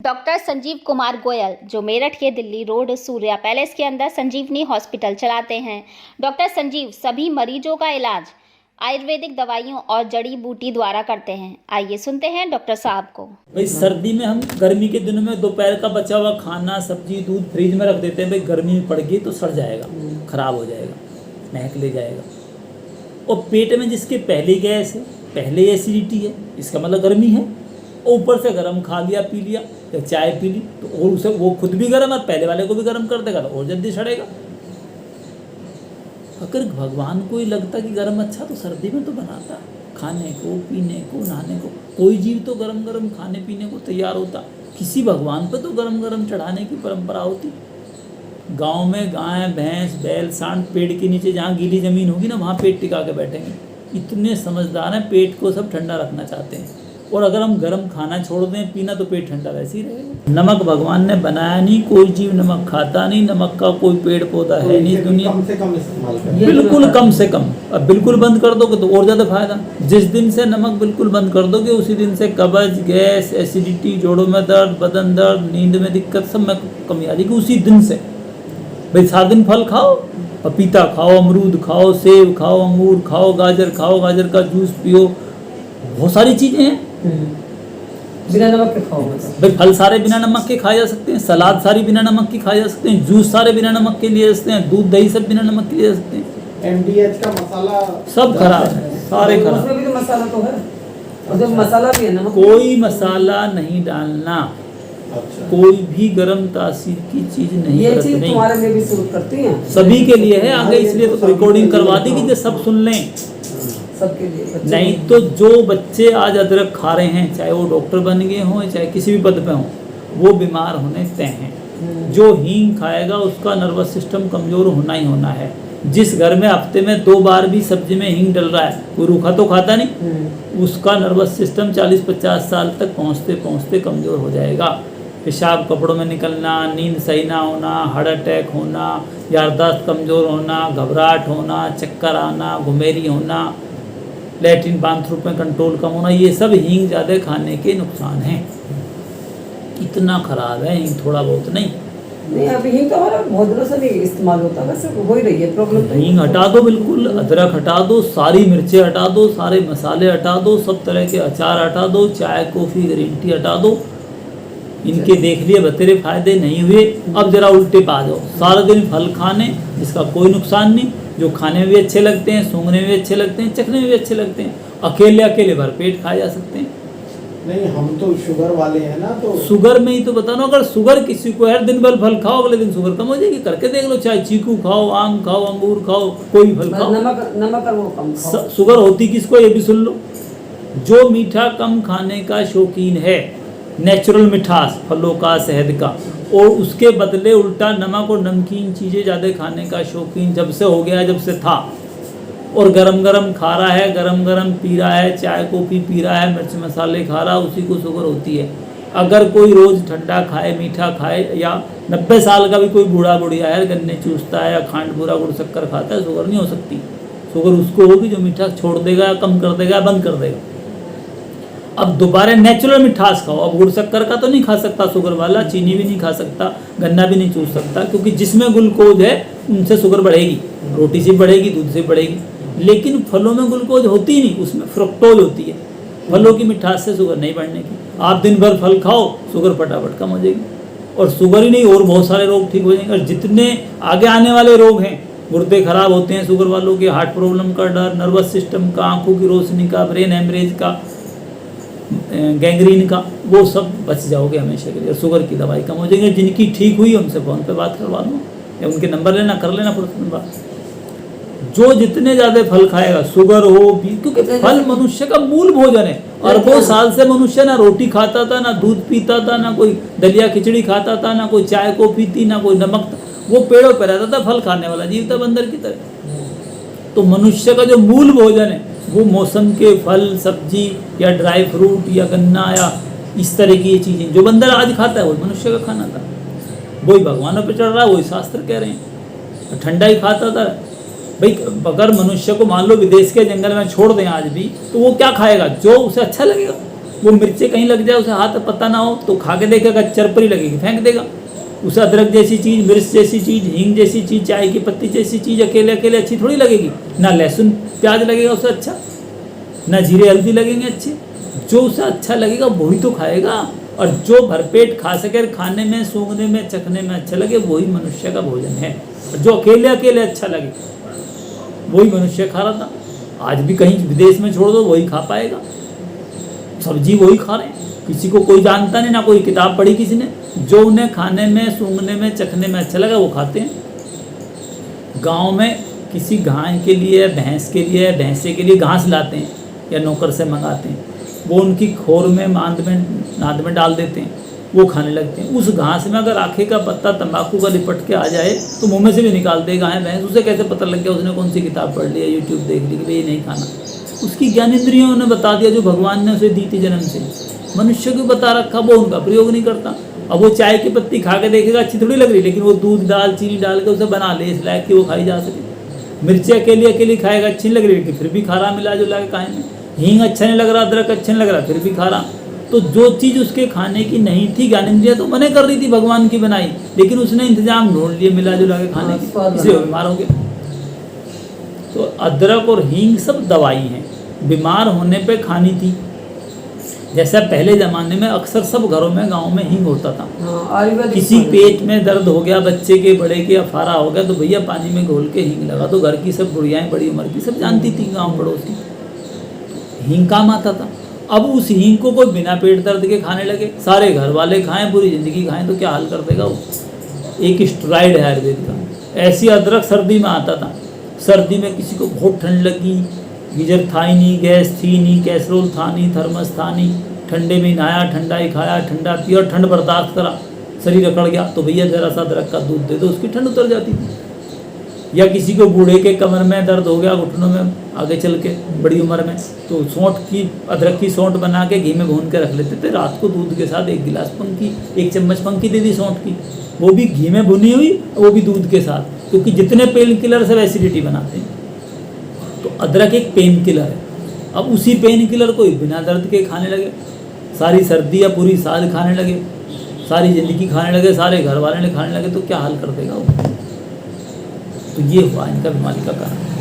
Doctor Sanjeev Kumar Goyal, जो मेरठ के Delhi road Surya palace के अंदर संजीवनी हॉस्पिटल चलाते हैं। डॉक्टर संजीव सभी मरीजों का इलाज आयुर्वेदिक दवाइयों और जड़ी बूटी द्वारा करते हैं। आइए सुनते हैं डॉक्टर साहब को। भाई सर्दी में हम गर्मी के दिनों में दोपहर का बचा हुआ खाना सब्जी दूध फ्रिज में रख देते हैं। भाई गर्मी में पड़ गई तो सड़ जाएगा, खराब हो जाएगा, महक ले जाएगा। और पेट में जिसके पहले गैस है, पहले एसिडिटी है, इसका मतलब गर्मी है। ऊपर से गर्म खा लिया पी लिया या चाय पी ली तो और उसे वो खुद भी गर्म और पहले वाले को भी गर्म कर देगा तो और जल्दी सड़ेगा। अगर भगवान को ही लगता कि गर्म अच्छा तो सर्दी में तो बनाता, खाने को पीने को नहाने को। कोई जीव तो गरम गरम खाने पीने को तैयार होता, किसी भगवान पे तो गरम गरम चढ़ाने की परंपरा होती। गांव में गाय भैंस बैल सांड पेड़ के नीचे जहाँ गीली ज़मीन होगी ना वहाँ पेट टिका के बैठेंगे। इतने समझदार हैं, पेट को सब ठंडा रखना चाहते हैं। और अगर हम गर्म खाना छोड़ दें पीना तो पेट ठंडा वैसे ही रहेगा। नमक भगवान ने बनाया नहीं, कोई जीव नमक खाता नहीं, नमक का कोई पेड़ पौधा है नहीं दुनिया। कम से कम इस्तेमाल करें, बिल्कुल कम से कम। अब बिल्कुल बंद कर दोगे तो और ज़्यादा फायदा। जिस दिन से नमक बिल्कुल बंद कर दोगे उसी दिन से कब्ज, गैस, एसिडिटी, जोड़ों में दर्द, बदन दर्द, नींद में दिक्कत सब में कमी आ जाएगी उसी दिन से। भाई 7 दिन फल खाओ, पपीता खाओ, अमरूद खाओ, सेब खाओ, अंगूर खाओ, गाजर खाओ, गाजर का जूस पियो, बहुत सारी चीज़ें हैं। बिना नमक के खाओ। भाई फल सारे बिना नमक के खाए जा सकते हैं, सलाद सारी बिना नमक की खाए जा सकते हैं, जूस सारे बिना नमक के लिए जा सकते हैं, दूध दही सब बिना नमक के लिए जा सकते हैं। MDH का मसाला सब खराब है, सारे खराब। उसमें भी तो मसाला तो है, और जब मसाला भी है नमक। कोई मसाला नहीं डालना, अच्छा। कोई भी गर्म तासीर की चीज नहीं ये चीज बरतनी। तुम्हारे लिए भी शुरू करती हैं, सभी के लिए है आगे, इसलिए तो रिकॉर्डिंग करवा दी कि सब सुन लें। सबके लिए। नहीं तो जो बच्चे आज अदरक खा रहे हैं, चाहे वो डॉक्टर बन गए हों चाहे किसी भी पद पे हों, वो बीमार होने तय हैं। जो हींग खाएगा उसका नर्वस सिस्टम कमजोर होना ही होना है। जिस घर में हफ्ते में 2 बार भी सब्जी में हींग डल रहा है, वो रूखा तो खाता नहीं, उसका नर्वस सिस्टम 40-50 साल तक पहुँचते पहुँचते कमज़ोर हो जाएगा। पेशाब कपड़ों में निकलना, नींद सही ना होना, हार्ट अटैक होना, याददाश्त कमज़ोर होना, घबराहट होना, चक्कर आना, घुमेरी होना, लैट्रिन बाथरूम में कंट्रोल कम होना, ये सब हींग ज़्यादा खाने के नुकसान हैं। इतना खराब है हींग, थोड़ा बहुत नहीं। अभी हींग तो हमारा बहुत दिनों से नहीं इस्तेमाल होता, वैसे हो ही रही है प्रॉब्लम। हींग हटा दो, बिल्कुल अदरक हटा दो, सारी मिर्चें हटा दो, सारे मसाले हटा दो, सब तरह के अचार हटा दो, चाय कॉफ़ी ग्रीन टी हटा दो। इनके देख लिए बतेरे फायदे नहीं हुए, अब जरा उल्टे पा जाओ। सारा दिन फल खाने, इसका कोई नुकसान नहीं, जो खाने में भी अच्छे लगते हैं, सूंघने में भी अच्छे लगते हैं, चखने में भी अच्छे लगते हैं। अकेले अकेले भरपेट खाए जा सकते हैं। नहीं, हम तो शुगर वाले हैं ना, तो शुगर में ही तो बता रहा हूँ। अगर शुगर किसी को हर दिन भर फल खाओ, अगले दिन शुगर कम हो जाएगी। करके देख लो, चाहे चीकू खाओ, आम खाओ, अंगूर खाओ, कोई भी फल खाओ, नमक और वो कम खाओ। शुगर होती किसको ये भी सुन लो। जो मीठा कम खाने का शौकीन है, नेचुरल मिठास फलों का, शहद का, और उसके बदले उल्टा नमक और नमकीन चीज़ें ज़्यादा खाने का शौकीन जब से हो गया, जब से था, और गरम गरम खा रहा है, गरम गरम पी रहा है, चाय कॉफ़ी पी रहा है, मिर्च मसाले खा रहा है, उसी को शुगर होती है। अगर कोई रोज़ ठंडा खाए, मीठा खाए, या 90 साल का भी कोई बूढ़ा बुढ़िया है, गन्ने चूसता है या खांड बुरा गुड़ शक्कर खाता है, शुगर नहीं हो सकती। शुगर उसको होगी जो मीठा छोड़ देगा, कम कर देगा, बंद कर देगा। अब दोबारा नेचुरल मिठास खाओ। अब गुड़ शक्कर का तो नहीं खा सकता शुगर वाला, चीनी भी नहीं खा सकता, गन्ना भी नहीं चूस सकता, क्योंकि जिसमें ग्लूकोज है उनसे शुगर बढ़ेगी। रोटी से बढ़ेगी, दूध से बढ़ेगी। लेकिन फलों में ग्लूकोज होती नहीं, उसमें फ्रुक्टोज होती है। फलों की मिठास से शुगर नहीं बढ़ने की। आप दिन भर फल खाओ, शुगर फटाफट कम हो जाएगी। और शुगर ही नहीं, और बहुत सारे रोग ठीक हो जाएंगे। और जितने आगे आने वाले रोग हैं, गुर्दे खराब होते हैं शुगर वालों के, हार्ट प्रॉब्लम का डर, नर्वस सिस्टम का, आंखों की रोशनी का, ब्रेन हेमरेज का, गैंग्रीन का, वो सब बच जाओगे हमेशा के लिए। शुगर की दवाई कम हो जाएगी। जिनकी ठीक हुई उनसे फ़ोन पे बात करवा लो, या उनके नंबर लेना, कर लेना फुर्सत बात। जो जितने ज़्यादा फल खाएगा, शुगर हो भी, क्योंकि फल मनुष्य का मूल भोजन है। अरबों साल से मनुष्य ना रोटी खाता था, ना दूध पीता था, ना कोई दलिया खिचड़ी खाता था, ना कोई चाय को पीती, ना कोई नमक। वो पेड़ों पर रहता था, फल खाने वाला जीव था बंदर की तरह। तो मनुष्य का जो मूल भोजन है वो मौसम के फल, सब्जी, या ड्राई फ्रूट, या गन्ना, या इस तरह की ये चीज़ें जो बंदर आज खाता है, वो मनुष्य का खाना था। वही भगवानों पे चढ़ रहा है, वही शास्त्र कह रहे हैं। ठंडा ही खाता था भाई। अगर मनुष्य को मान लो विदेश के जंगल में छोड़ दें आज भी, तो वो क्या खाएगा? जो उसे अच्छा लगेगा। वो मिर्चे कहीं लग जाए, उसे हाथ पता ना हो तो खा के देखेगा, चरपरी लगेगी, फेंक देगा। उसे अदरक जैसी चीज़, मिर्च जैसी चीज़, हींग जैसी चीज़, चाय की पत्ती जैसी चीज़ अकेले अकेले अच्छी थोड़ी लगेगी। ना लहसुन प्याज लगेगा उसे अच्छा, ना जीरे हल्दी लगेंगे अच्छे। जो उसे अच्छा लगेगा वही तो खाएगा, और जो भरपेट खा सके, खाने में, सूंघने में, चखने में अच्छा लगे, वही मनुष्य का भोजन है। जो अकेले अकेले अच्छा लगे वही मनुष्य खा रहा था। आज भी कहीं विदेश में छोड़ दो वही खा पाएगा, सब्जी वही खा रहे हैं। किसी को कोई जानता नहीं, ना कोई किताब पढ़ी किसी ने, जो उन्हें खाने में, सूंघने में, चखने में अच्छा लगा वो खाते हैं। गांव में किसी गाय के लिए, भैंस के लिए, भैंसे के लिए घास लाते हैं या नौकर से मंगाते हैं, वो उनकी खोर में, नाद में डाल देते हैं, वो खाने लगते हैं। उस घास में अगर आखे का पत्ता तंबाकू का लिपट के आ जाए तो मुंह में से भी निकाल देगा है भैंस। उसे कैसे पता लग गया, उसने कौन सी किताब पढ़ ली है, यूट्यूब देख ली कि ये नहीं खाना। उसकी ज्ञानेंद्रियों ने बता दिया, जो भगवान ने उसे दी थी जन्म से। मनुष्य को बता रखा, वो उनका प्रयोग नहीं करता। अब वो चाय की पत्ती खा के देखेगा, अच्छी थोड़ी लग रही, लेकिन वो दूध डाल, चीनी डाल के उसे बना ले इस लायक कि वो खाई जा सके। मिर्ची अकेली अकेली खाएगा, अच्छी नहीं लग रही, लेकिन फिर भी खा रहा, मिला जुला के खाए में। हींग अच्छा नहीं लग रहा, अदरक अच्छा नहीं लग रहा, फिर भी खा रहा। तो जो चीज़ उसके खाने की नहीं थी, ज्ञानेंद्रियां तो मने कर रही थी भगवान की बनाई, लेकिन उसने इंतजाम ढूंढ लिए मिला जुला के खाने की, इसलिए बीमार हो गए। तो अदरक और हींग सब दवाई हैं, बीमार होने पे खानी थी। जैसा पहले ज़माने में अक्सर सब घरों में, गाँव में हींग होता था। किसी पेट में दर्द हो गया, बच्चे के, बड़े के, अफारा हो गया, तो भैया पानी में घोल के हींग लगा। तो घर की सब बुढ़ियाएँ, बड़ी उम्र की, सब जानती थी, गाँव पड़ोस की, हींग काम आता था। अब उस हींग को कोई बिना पेट दर्द के खाने लगे, सारे घर वाले खाएं, पूरी ज़िंदगी खाएं, तो क्या हाल कर देगा वो। एक स्टेरॉइड है आयुर्वेद का। ऐसी अदरक सर्दी में आता था। सर्दी में किसी को बहुत ठंड लगी, गीजर था ही नहीं, गैस थी नहीं, कैसरोल था नहीं, थर्मस था नहीं, ठंडे में नहाया, ठंडा ही खाया, ठंडा पिया और ठंड बर्दाश्त करा, शरीर अकड़ गया, तो भैया ज़रा सा अदरक का दूध दे दो, उसकी ठंड उतर जाती थी। या किसी को बूढ़े के कमर में दर्द हो गया, घुटनों में, आगे चल के बड़ी उम्र में, तो सौंठ की, अदरक की सौंठ बना के घी में भून के रख लेते थे। रात को दूध के साथ 1 गिलास पंकी, 1 चम्मच पंकी दे दी सौंठ की, वो भी घी में भुनी हुई, वो भी दूध के साथ, क्योंकि जितने पेन किलर सब एसिडिटी बनाते हैं। तो अदरक एक पेन किलर है। अब उसी पेन किलर को बिना दर्द के खाने लगे, सारी सर्दी या पूरी साल खाने लगे, सारी ज़िंदगी खाने लगे, सारे घर वाले ने खाने लगे, तो क्या हाल कर देगा वो। तो ये हुआ इनका बीमारी का कारण।